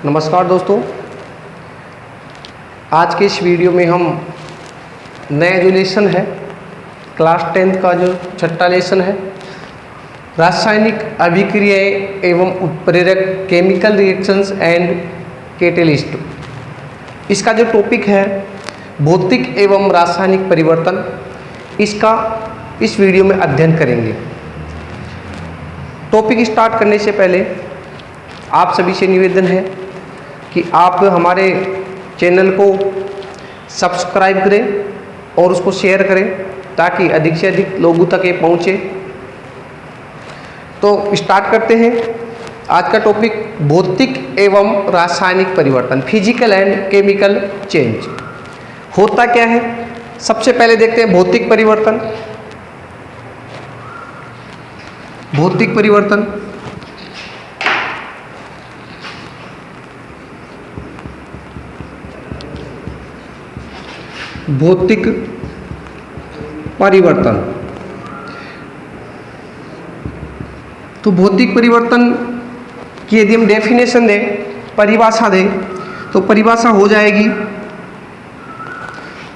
नमस्कार दोस्तों, आज के इस वीडियो में हम नया जो लेसन है क्लास 10th का जो छठा लेसन है रासायनिक अभिक्रियाएं एवं उत्प्रेरक केमिकल रिएक्शंस एंड कैटेलिस्ट, इसका जो टॉपिक है भौतिक एवं रासायनिक परिवर्तन, इसका इस वीडियो में अध्ययन करेंगे। टॉपिक स्टार्ट करने से पहले आप सभी से निवेदन है कि आप हमारे चैनल को सब्सक्राइब करें और उसको शेयर करें ताकि अधिक से अधिक लोगों तक ये पहुँचे। तो स्टार्ट करते हैं। आज का टॉपिक भौतिक एवं रासायनिक परिवर्तन, फिजिकल एंड केमिकल चेंज। होता क्या है, सबसे पहले देखते हैं भौतिक परिवर्तन। भौतिक परिवर्तन भौतिक परिवर्तन तो भौतिक परिवर्तन की यदि हम डेफिनेशन दें, परिभाषा दें, तो परिभाषा हो जाएगी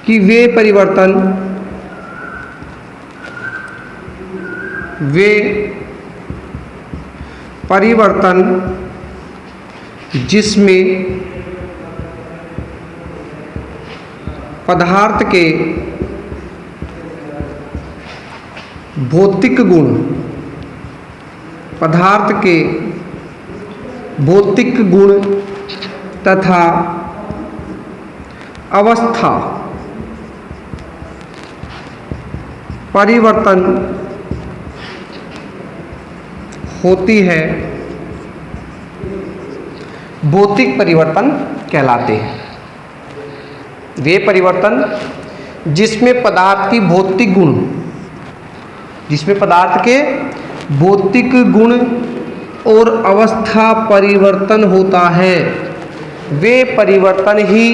कि वे परिवर्तन जिसमें पदार्थ के भौतिक गुण तथा अवस्था परिवर्तन होती है, भौतिक परिवर्तन कहलाते हैं। वे परिवर्तन जिसमें पदार्थ की भौतिक गुण, जिसमें पदार्थ के भौतिक गुण और अवस्था परिवर्तन होता है, वे परिवर्तन ही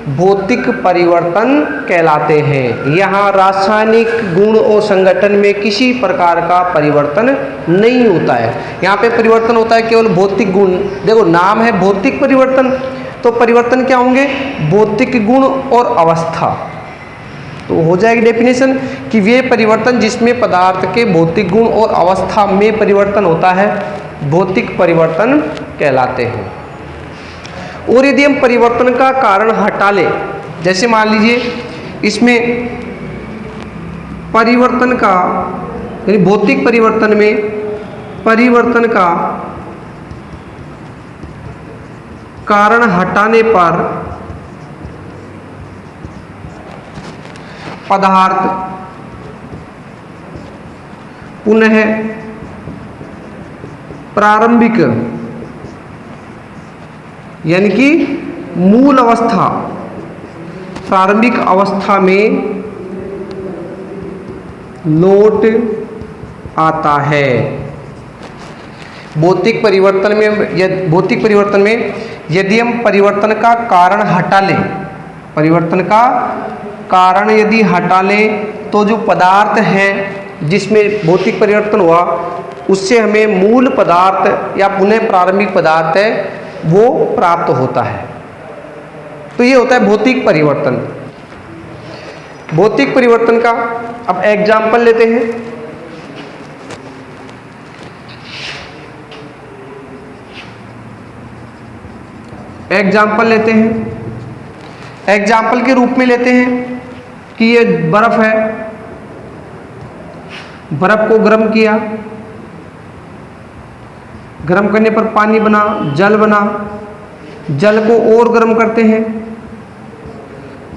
भौतिक परिवर्तन कहलाते हैं। यहाँ रासायनिक गुण और संगठन में किसी प्रकार का परिवर्तन नहीं होता है। यहाँ पे परिवर्तन होता है केवल भौतिक गुण। देखो, नाम है भौतिक परिवर्तन, तो परिवर्तन क्या होंगे? भौतिक गुण और अवस्था। तो हो जाएगी डेफिनेशन कि वे परिवर्तन जिसमें पदार्थ के भौतिक गुण और अवस्था में परिवर्तन होता है, भौतिक परिवर्तन कहलाते हैं। और यदि हम परिवर्तन का कारण हटा लें, जैसे मान लीजिए इसमें परिवर्तन का यानी भौतिक परिवर्तन में परिवर्तन का कारण हटाने पर पदार्थ पुनः प्रारंभिक यानी कि मूल अवस्था, प्रारंभिक अवस्था में लौट आता है। भौतिक परिवर्तन में यदि हम परिवर्तन का कारण हटा लें, परिवर्तन का कारण यदि हटा लें, तो जो पदार्थ है जिसमें भौतिक परिवर्तन हुआ उससे हमें मूल पदार्थ या पुनः प्रारंभिक पदार्थ है वो प्राप्त होता है। तो ये होता है भौतिक परिवर्तन। भौतिक परिवर्तन का अब एग्जाम्पल लेते हैं। एग्जाम्पल लेते हैं, एग्जाम्पल के रूप में लेते हैं कि ये बर्फ है, बर्फ को गर्म किया, गर्म करने पर पानी बना, जल बना, जल को और गर्म करते हैं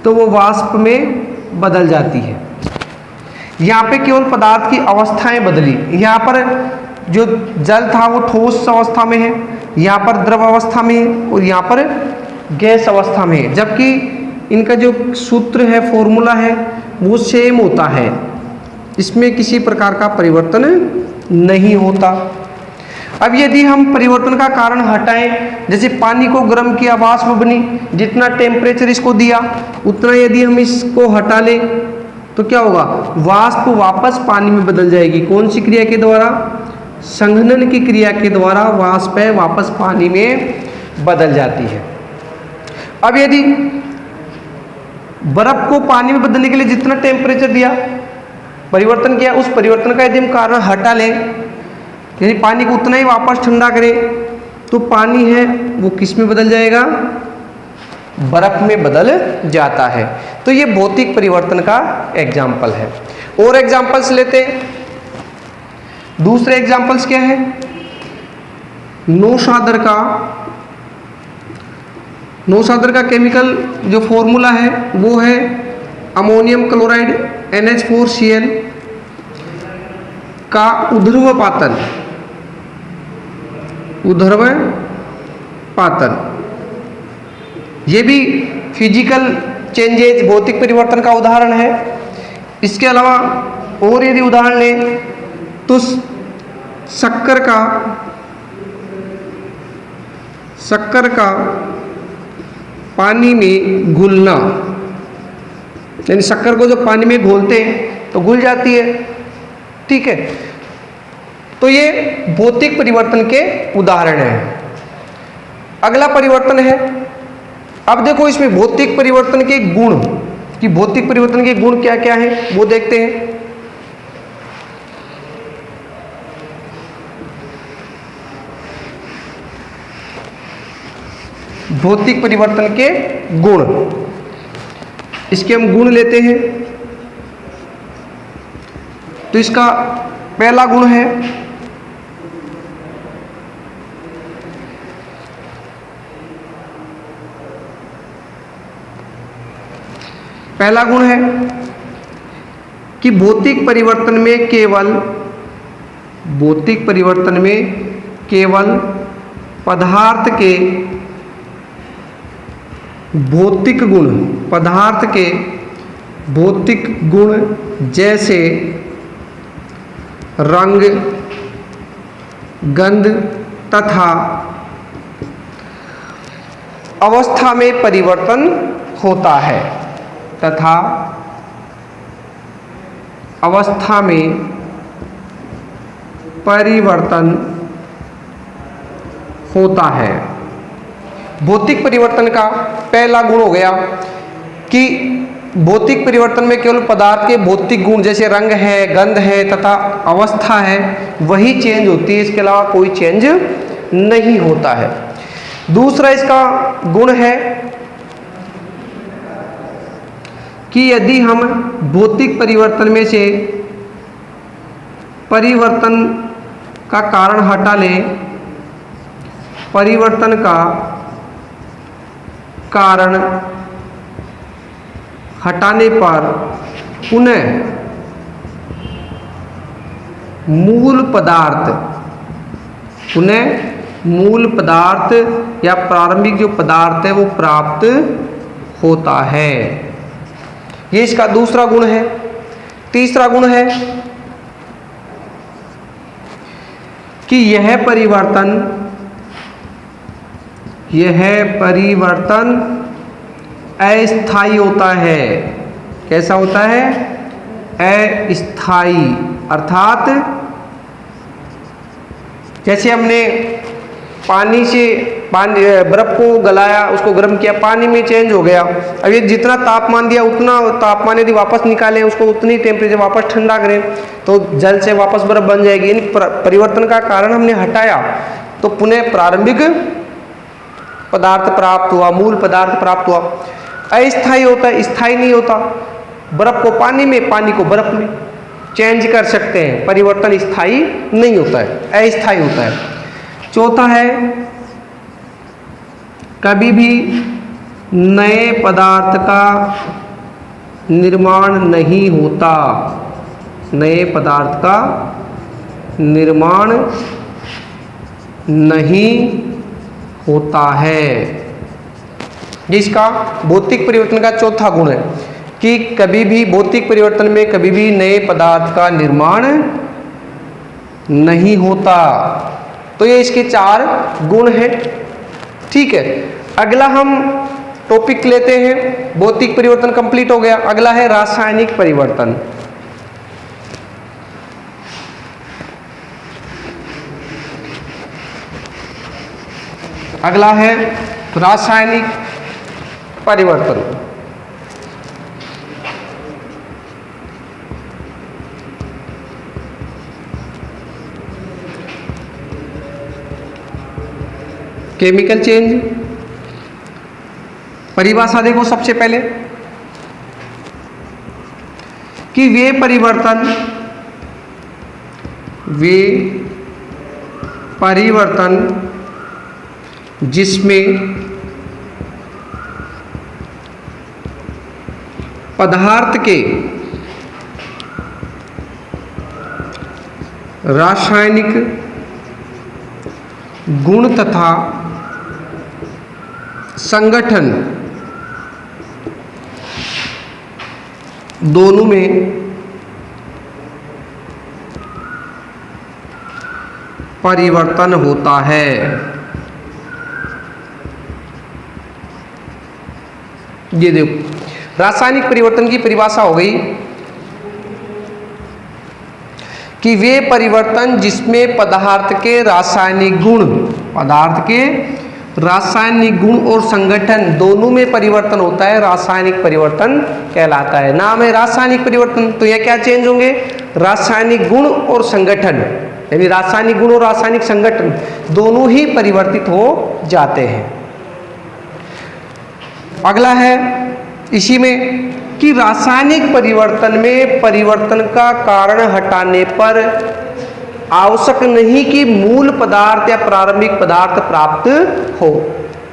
तो वो वाष्प में बदल जाती है। यहाँ पे केवल पदार्थ की अवस्थाएं बदली। यहाँ पर जो जल था वो ठोस अवस्था में है, यहाँ पर द्रव अवस्था में है और यहाँ पर गैस अवस्था में है, जबकि इनका जो सूत्र है, फॉर्मूला है, वो सेम होता है। इसमें किसी प्रकार का परिवर्तन नहीं होता। अब यदि हम परिवर्तन का कारण हटाएं, जैसे पानी को गर्म किया, वाष्प बनी, जितना टेम्परेचर इसको दिया उतना यदि हम इसको हटा लें तो क्या होगा? वाष्प वापस पानी में बदल जाएगी। कौन सी क्रिया के द्वारा? संघनन की क्रिया के द्वारा वाष्प वापस पानी में बदल जाती है। अब यदि बर्फ को पानी में बदलने के लिए जितना टेम्परेचर दिया, परिवर्तन किया, उस परिवर्तन का यदि हम कारण हटा लें, यदि पानी को उतना ही वापस ठंडा करें, तो पानी है वो किस में बदल जाएगा? बर्फ में बदल जाता है। तो ये भौतिक परिवर्तन का एग्जाम्पल है। और एग्जाम्पल्स लेते हैं। दूसरे एग्जाम्पल्स क्या है? नौशादर का केमिकल जो फॉर्मूला है वो है अमोनियम क्लोराइड NH4Cl का ऊर्ध्वपातन। ये भी फिजिकल चेंजेज, भौतिक परिवर्तन का उदाहरण है। इसके अलावा और यदि उदाहरण लें तो शक्कर का पानी में घुलना, यानी शक्कर को जब पानी में घोलते हैं तो घुल जाती है, ठीक है। तो ये भौतिक परिवर्तन के उदाहरण हैं। अगला परिवर्तन है, अब देखो इसमें भौतिक परिवर्तन के गुण, कि भौतिक परिवर्तन के गुण क्या क्या है वो देखते हैं। भौतिक परिवर्तन के गुण, इसके हम गुण लेते हैं। तो इसका पहला गुण है कि भौतिक परिवर्तन में केवल पदार्थ के भौतिक गुण जैसे रंग, गंध तथा अवस्था में परिवर्तन होता है, भौतिक परिवर्तन का पहला गुण हो गया कि भौतिक परिवर्तन में केवल पदार्थ के भौतिक गुण जैसे रंग है, गंध है तथा अवस्था है वही चेंज होती है, इसके अलावा कोई चेंज नहीं होता है। दूसरा इसका गुण है कि यदि हम भौतिक परिवर्तन में से परिवर्तन का कारण हटा लें, परिवर्तन का कारण हटाने पर पुनः मूल पदार्थ या प्रारंभिक जो पदार्थ है वो प्राप्त होता है। ये इसका दूसरा गुण है। तीसरा गुण है कि यह परिवर्तन अस्थायी होता है। कैसा होता है? अस्थायी, अर्थात जैसे हमने बर्फ को गलाया, उसको गर्म किया, पानी में चेंज हो गया। अब ये जितना तापमान दिया उतना तापमान यदि वापस निकालें, उसको उतनी टेम्परेचर वापस ठंडा करें तो जल से वापस बर्फ बन जाएगी। यानी परिवर्तन का कारण हमने हटाया तो पुनः प्रारंभिक पदार्थ प्राप्त हुआ, मूल पदार्थ प्राप्त हुआ। अस्थायी होता है, स्थायी नहीं होता। बर्फ को पानी में, पानी को बर्फ में चेंज कर सकते हैं, परिवर्तन स्थायी नहीं होता है, अस्थायी होता है। चौथा है कभी भी नए पदार्थ का निर्माण नहीं होता, नए पदार्थ का निर्माण नहीं होता है। जिसका भौतिक परिवर्तन का चौथा गुण है कि कभी भी भौतिक परिवर्तन में कभी भी नए पदार्थ का निर्माण नहीं होता। तो ये इसके 4 गुण हैं, ठीक है। अगला हम टॉपिक लेते हैं, भौतिक परिवर्तन कंप्लीट हो गया। अगला है रासायनिक परिवर्तन। अगला है रासायनिक परिवर्तन। केमिकल चेंज, परिभाषा देखो सबसे पहले कि वे परिवर्तन जिसमें पदार्थ के रासायनिक गुण तथा संगठन दोनों में परिवर्तन होता है। ये देखो रासायनिक परिवर्तन की परिभाषा हो गई कि वे परिवर्तन जिसमें पदार्थ के रासायनिक गुण और संगठन दोनों में परिवर्तन होता है, रासायनिक परिवर्तन कहलाता है। नाम है रासायनिक परिवर्तन, तो यह क्या चेंज होंगे? रासायनिक गुण और संगठन, यानी रासायनिक गुण और रासायनिक संगठन दोनों ही परिवर्तित हो जाते हैं। अगला है इसी में कि रासायनिक परिवर्तन में परिवर्तन का कारण हटाने पर आवश्यक नहीं कि मूल पदार्थ या प्रारंभिक पदार्थ प्राप्त हो।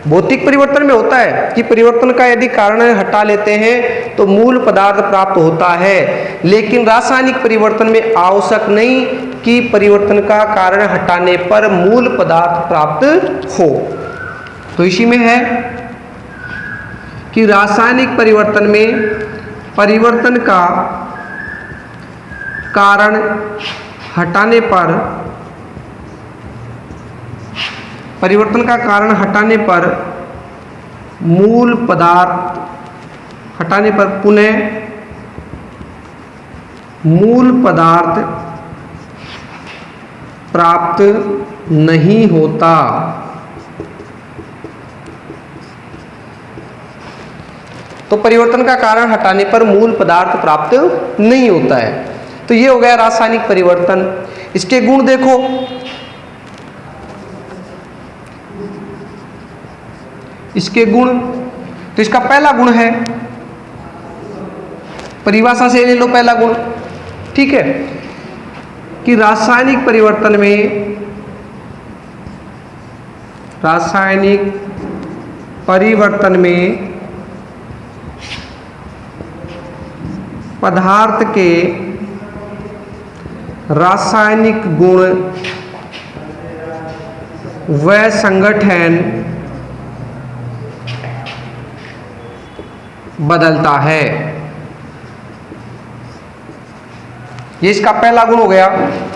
भौतिक परिवर्तन में होता है कि परिवर्तन का यदि कारण हटा लेते हैं तो मूल पदार्थ प्राप्त होता है, लेकिन रासायनिक परिवर्तन में आवश्यक नहीं कि परिवर्तन का कारण हटाने पर मूल पदार्थ प्राप्त हो। तो इसी में है कि रासायनिक परिवर्तन में परिवर्तन का कारण हटाने पर मूल पदार्थ हटाने पर पुनः मूल पदार्थ प्राप्त नहीं होता। तो परिवर्तन का कारण हटाने पर मूल पदार्थ प्राप्त नहीं होता है। तो ये हो गया रासायनिक परिवर्तन। इसके गुण देखो, इसके गुण, तो इसका पहला गुण है, परिभाषा से ले लो पहला गुण, ठीक है, कि रासायनिक परिवर्तन में पदार्थ के रासायनिक गुण व संगठन बदलता है। ये इसका पहला गुण हो गया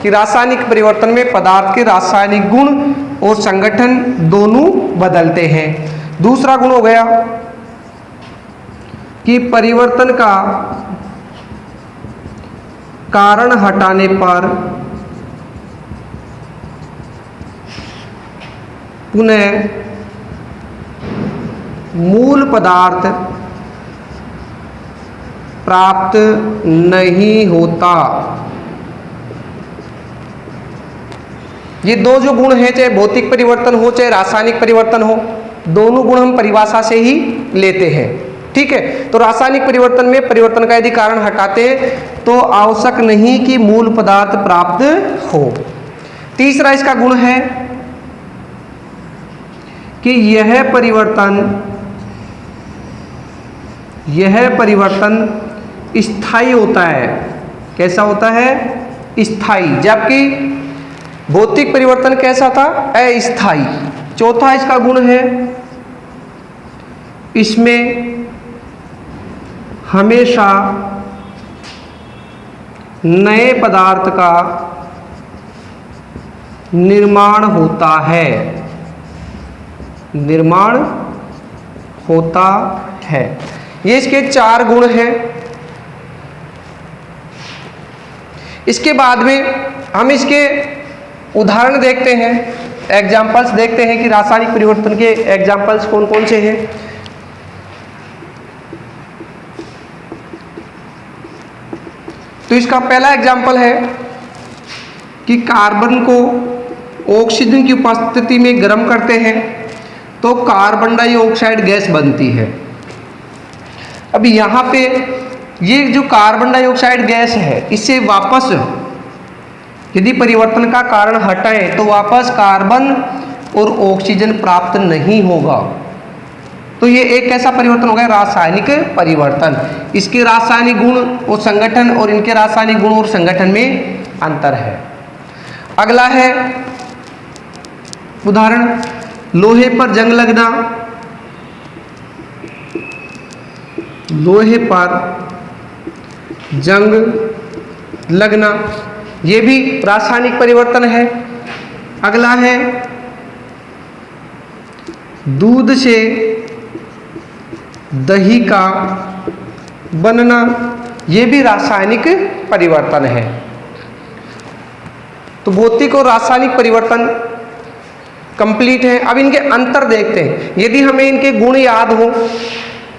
कि रासायनिक परिवर्तन में पदार्थ के रासायनिक गुण और संगठन दोनों बदलते हैं। दूसरा गुण हो गया कि परिवर्तन का कारण हटाने पर पुनः मूल पदार्थ प्राप्त नहीं होता। ये दो जो गुण हैं, चाहे भौतिक परिवर्तन हो चाहे रासायनिक परिवर्तन हो, दोनों गुण हम परिभाषा से ही लेते हैं, ठीक है। तो रासायनिक परिवर्तन में परिवर्तन का यदि कारण हटाते हैं तो आवश्यक नहीं कि मूल पदार्थ प्राप्त हो। तीसरा इसका गुण है कि यह परिवर्तन स्थायी होता है। कैसा होता है? स्थायी। जबकि भौतिक परिवर्तन कैसा था? अस्थायी। चौथा इसका गुण है इसमें हमेशा नए पदार्थ का निर्माण होता है। ये इसके 4 गुण हैं। इसके बाद में हम इसके उदाहरण देखते हैं। एग्जाम्पल्स देखते हैं कि रासायनिक परिवर्तन के एग्जाम्पल्स कौन कौन से हैं। तो इसका पहला एग्जाम्पल है कि कार्बन को ऑक्सीजन की उपस्थिति में गर्म करते हैं तो कार्बन डाइऑक्साइड गैस बनती है। अब यहाँ पे ये जो कार्बन डाइऑक्साइड गैस है, इससे वापस यदि परिवर्तन का कारण हटाएं तो वापस कार्बन और ऑक्सीजन प्राप्त नहीं होगा। तो ये एक कैसा परिवर्तन हो गया? रासायनिक परिवर्तन। इसके रासायनिक गुण और संगठन और इनके रासायनिक गुण और संगठन में अंतर है। अगला है उदाहरण, लोहे पर जंग लगना। लोहे पर जंग लगना, ये भी रासायनिक परिवर्तन है। अगला है दूध से दही का बनना, ये भी रासायनिक परिवर्तन है। तो भौतिक और रासायनिक परिवर्तन कंप्लीट है। अब इनके अंतर देखते हैं। यदि हमें इनके गुण याद हो,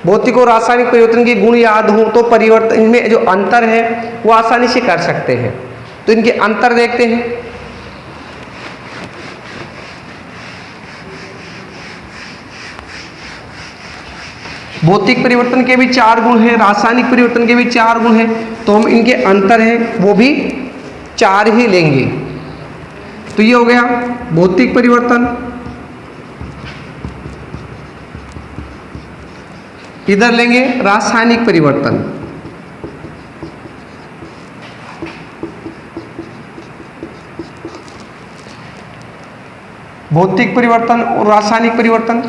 भौतिक और रासायनिक परिवर्तन के गुण याद हो, तो परिवर्तन में जो अंतर है वो आसानी से कर सकते हैं। तो इनके अंतर देखते हैं। भौतिक परिवर्तन के भी 4 गुण हैं, रासायनिक परिवर्तन के भी 4 गुण हैं, तो हम इनके अंतर हैं वो भी 4 ही लेंगे। तो ये हो गया भौतिक परिवर्तन। इधर लेंगे रासायनिक परिवर्तन। भौतिक परिवर्तन और रासायनिक परिवर्तन,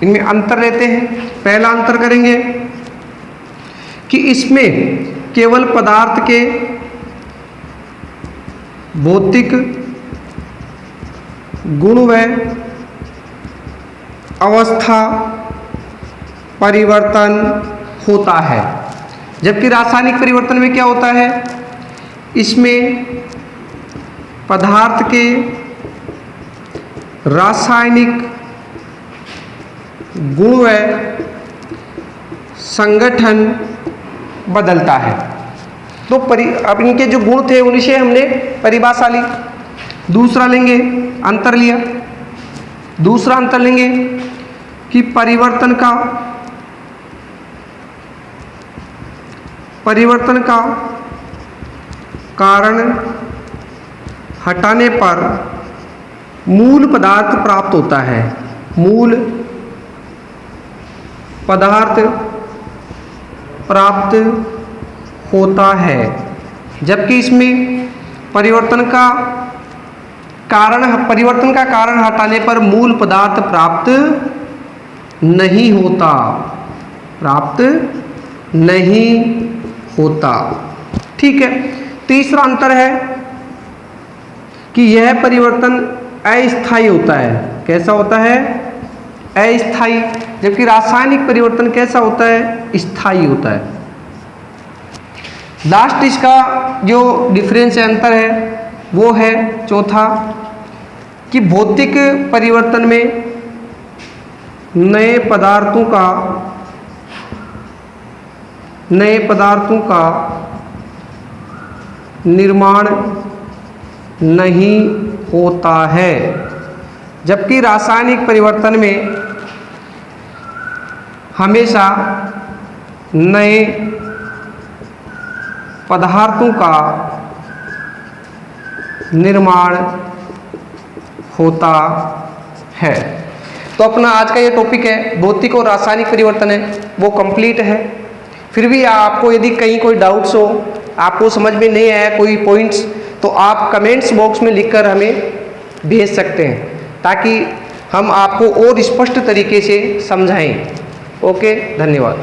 इनमें अंतर लेते हैं। पहला अंतर करेंगे कि इसमें केवल पदार्थ के भौतिक गुण व अवस्था परिवर्तन होता है, जबकि रासायनिक परिवर्तन में क्या होता है? इसमें पदार्थ के रासायनिक गुण व संगठन बदलता है। तो अब इनके जो गुण थे उन्हीं से हमने परिभाषा ली। दूसरा लेंगे, अंतर लिया। दूसरा अंतर लेंगे कि परिवर्तन का कारण हटाने पर मूल पदार्थ प्राप्त होता है। मूल पदार्थ प्राप्त होता है, जबकि इसमें परिवर्तन का कारण हटाने पर मूल पदार्थ प्राप्त नहीं होता। प्राप्त नहीं होता। ठीक है। तीसरा अंतर है कि यह परिवर्तन अस्थायी होता है। कैसा होता है? अस्थायी। जबकि रासायनिक परिवर्तन कैसा होता है? स्थायी होता है। लास्ट इसका जो डिफरेंस है, अंतर है, वो है चौथा कि भौतिक परिवर्तन में नए पदार्थों का निर्माण नहीं होता है, जबकि रासायनिक परिवर्तन में हमेशा नए पदार्थों का निर्माण होता है। तो अपना आज का ये टॉपिक है, भौतिक और रासायनिक परिवर्तन है, वो कंप्लीट है। फिर भी आपको यदि कहीं कोई डाउट्स हो, आपको समझ में नहीं आया कोई पॉइंट्स, तो आप कमेंट्स बॉक्स में लिखकर हमें भेज सकते हैं, ताकि हम आपको और स्पष्ट तरीके से समझाएं। ओके, धन्यवाद।